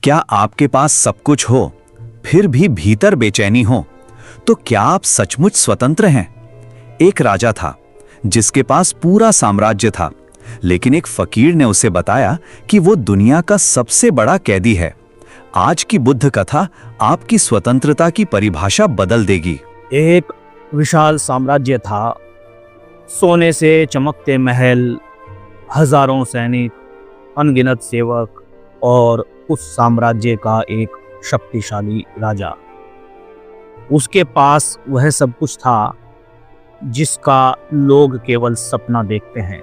क्या आपके पास सब कुछ हो, फिर भी भीतर बेचैनी हो, तो क्या आप सचमुच स्वतंत्र हैं? एक राजा था जिसके पास पूरा साम्राज्य था, लेकिन एक फकीर ने उसे बताया कि वो दुनिया का सबसे बड़ा कैदी है। आज की बुद्ध कथा आपकी स्वतंत्रता की परिभाषा बदल देगी। एक विशाल साम्राज्य था। सोने से चमकते महल, हजारों सैनिक, अनगिनत सेवक और उस साम्राज्य का एक शक्तिशाली राजा। उसके पास वह सब कुछ था जिसका लोग केवल सपना देखते हैं।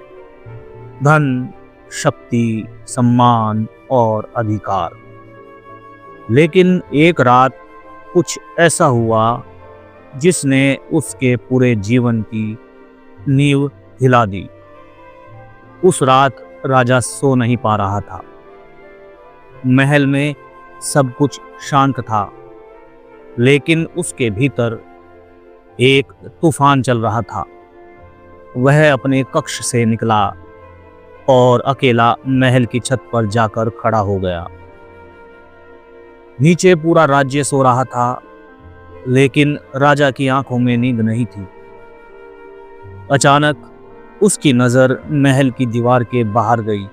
धन, शक्ति, सम्मान और अधिकार। लेकिन एक रात कुछ ऐसा हुआ जिसने उसके पूरे जीवन की नींव हिला दी। उस रात राजा सो नहीं पा रहा था। महल में सब कुछ शांत था, लेकिन उसके भीतर एक तूफान चल रहा था। वह अपने कक्ष से निकला और अकेला महल की छत पर जाकर खड़ा हो गया। नीचे पूरा राज्य सो रहा था, लेकिन राजा की आंखों में नींद नहीं थी। अचानक उसकी नजर महल की दीवार के बाहर गई।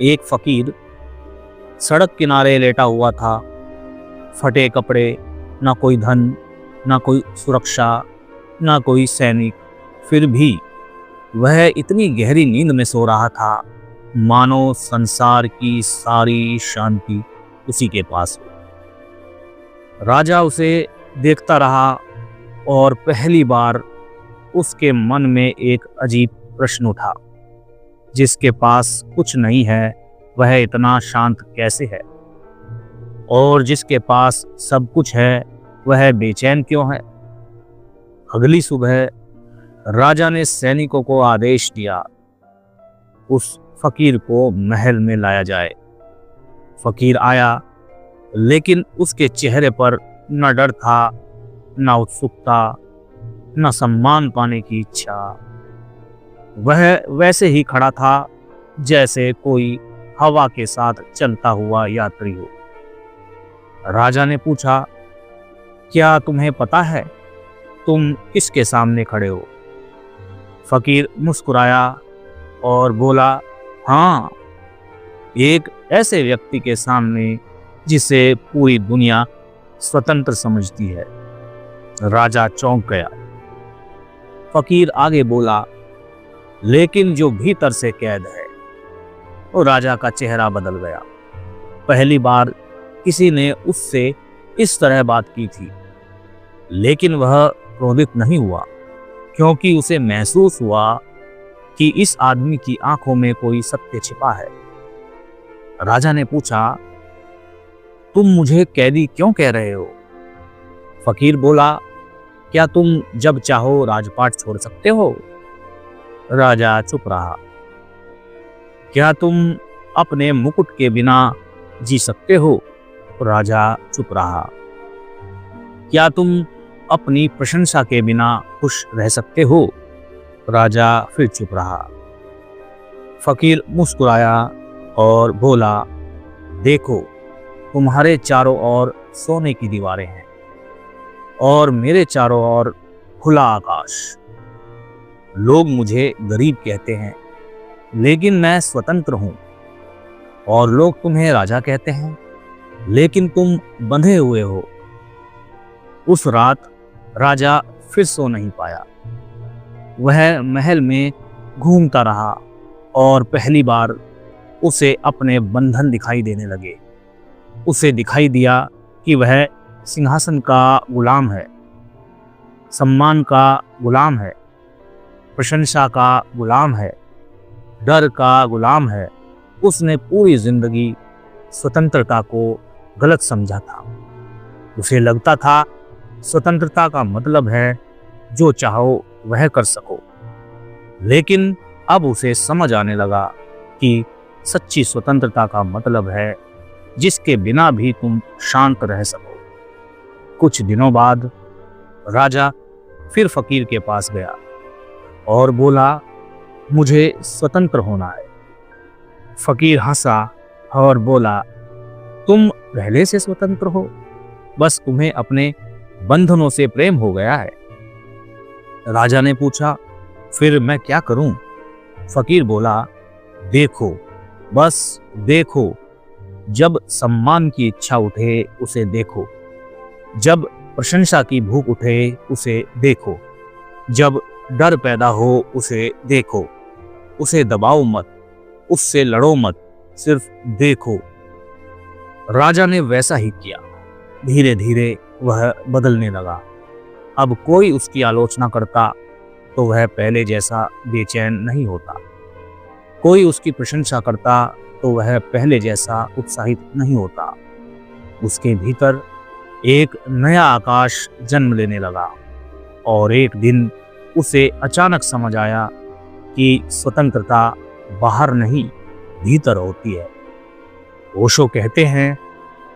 एक फकीर सड़क किनारे लेटा हुआ था। फटे कपड़े, ना कोई धन, ना कोई सुरक्षा, ना कोई सैनिक। फिर भी वह इतनी गहरी नींद में सो रहा था मानो संसार की सारी शांति उसी के पास हो। राजा उसे देखता रहा और पहली बार उसके मन में एक अजीब प्रश्न उठा। जिसके पास कुछ नहीं है वह इतना शांत कैसे है, और जिसके पास सब कुछ है वह बेचैन क्यों है? अगली सुबह राजा ने सैनिकों को आदेश दिया, उस फकीर को महल में लाया जाए। फकीर आया, लेकिन उसके चेहरे पर न डर था, न उत्सुकता, न सम्मान पाने की इच्छा। वह वैसे ही खड़ा था जैसे कोई हवा के साथ चलता हुआ यात्री हो। राजा ने पूछा, क्या तुम्हें पता है तुम किसके सामने खड़े हो? फकीर मुस्कुराया और बोला, हाँ, एक ऐसे व्यक्ति के सामने जिसे पूरी दुनिया स्वतंत्र समझती है। राजा चौंक गया। फकीर आगे बोला, लेकिन जो भीतर से कैद है। और राजा का चेहरा बदल गया। पहली बार किसी ने उससे इस तरह बात की थी, लेकिन वह क्रोधित नहीं हुआ, क्योंकि उसे महसूस हुआ कि इस आदमी की आंखों में कोई सत्य छिपा है। राजा ने पूछा, तुम मुझे कैदी क्यों कह रहे हो? फकीर बोला, क्या तुम जब चाहो राजपाट छोड़ सकते हो? राजा चुप रहा। क्या तुम अपने मुकुट के बिना जी सकते हो? राजा चुप रहा। क्या तुम अपनी प्रशंसा के बिना खुश रह सकते हो? राजा फिर चुप रहा। फकीर मुस्कुराया और बोला, देखो, तुम्हारे चारों ओर सोने की दीवारें हैं और मेरे चारों ओर खुला आकाश। लोग मुझे गरीब कहते हैं, लेकिन मैं स्वतंत्र हूं, और लोग तुम्हें राजा कहते हैं, लेकिन तुम बंधे हुए हो। उस रात राजा फिर सो नहीं पाया। वह महल में घूमता रहा और पहली बार उसे अपने बंधन दिखाई देने लगे। उसे दिखाई दिया कि वह सिंहासन का गुलाम है, सम्मान का गुलाम है, प्रशंसा का गुलाम है, डर का गुलाम है। उसने पूरी जिंदगी स्वतंत्रता को गलत समझा था। उसे लगता था स्वतंत्रता का मतलब है जो चाहो वह कर सको, लेकिन अब उसे समझ आने लगा कि सच्ची स्वतंत्रता का मतलब है जिसके बिना भी तुम शांत रह सको। कुछ दिनों बाद राजा फिर फकीर के पास गया और बोला, मुझे स्वतंत्र होना है। फकीर हंसा और बोला, तुम पहले से स्वतंत्र हो, बस तुम्हें अपने बंधनों से प्रेम हो गया है। राजा ने पूछा, फिर मैं क्या करूं? फकीर बोला, देखो, बस देखो। जब सम्मान की इच्छा उठे उसे देखो, जब प्रशंसा की भूख उठे उसे देखो, जब डर पैदा हो उसे देखो। उसे दबाओ मत, उससे लड़ो मत, सिर्फ देखो। राजा ने वैसा ही किया। धीरे धीरे वह बदलने लगा। अब कोई उसकी आलोचना करता तो वह पहले जैसा बेचैन नहीं होता। कोई उसकी प्रशंसा करता तो वह पहले जैसा उत्साहित नहीं होता। उसके भीतर एक नया आकाश जन्म लेने लगा और एक दिन उसे अचानक समझ आया कि स्वतंत्रता बाहर नहीं, भीतर होती है। ओशो कहते हैं,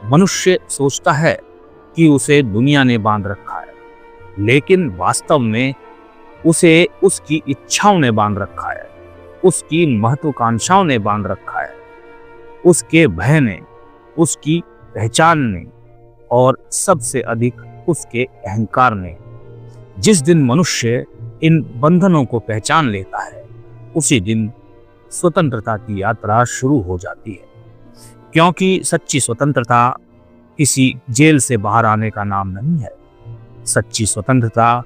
मनुष्य सोचता है कि उसे दुनिया ने बांध रखा है, लेकिन वास्तव में उसे उसकी इच्छाओं ने बांध रखा है, उसकी महत्वाकांक्षाओं ने बांध रखा है, उसके भय ने, उसकी पहचान ने और सबसे अधिक उसके अहंकार ने। जिस दिन मनुष्य इन बंधनों को पहचान लेता है, उसी दिन स्वतंत्रता की यात्रा शुरू हो जाती है। क्योंकि सच्ची स्वतंत्रता किसी जेल से बाहर आने का नाम नहीं है। सच्ची स्वतंत्रता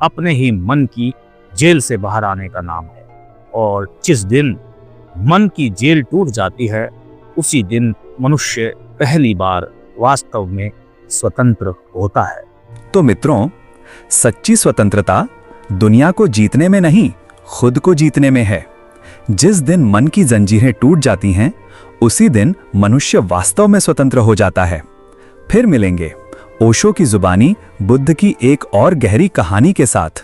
अपने ही मन की जेल से बाहर आने का नाम है। और जिस दिन मन की जेल टूट जाती है, उसी दिन मनुष्य पहली बार वास्तव में स्वतंत्र होता है। तो मित्रों, सच्ची स्वतंत्रता दुनिया को जीतने में नहीं, खुद को जीतने में है। जिस दिन मन की जंजीरें टूट जाती हैं, उसी दिन मनुष्य वास्तव में स्वतंत्र हो जाता है। फिर मिलेंगे ओशो की जुबानी बुद्ध की एक और गहरी कहानी के साथ।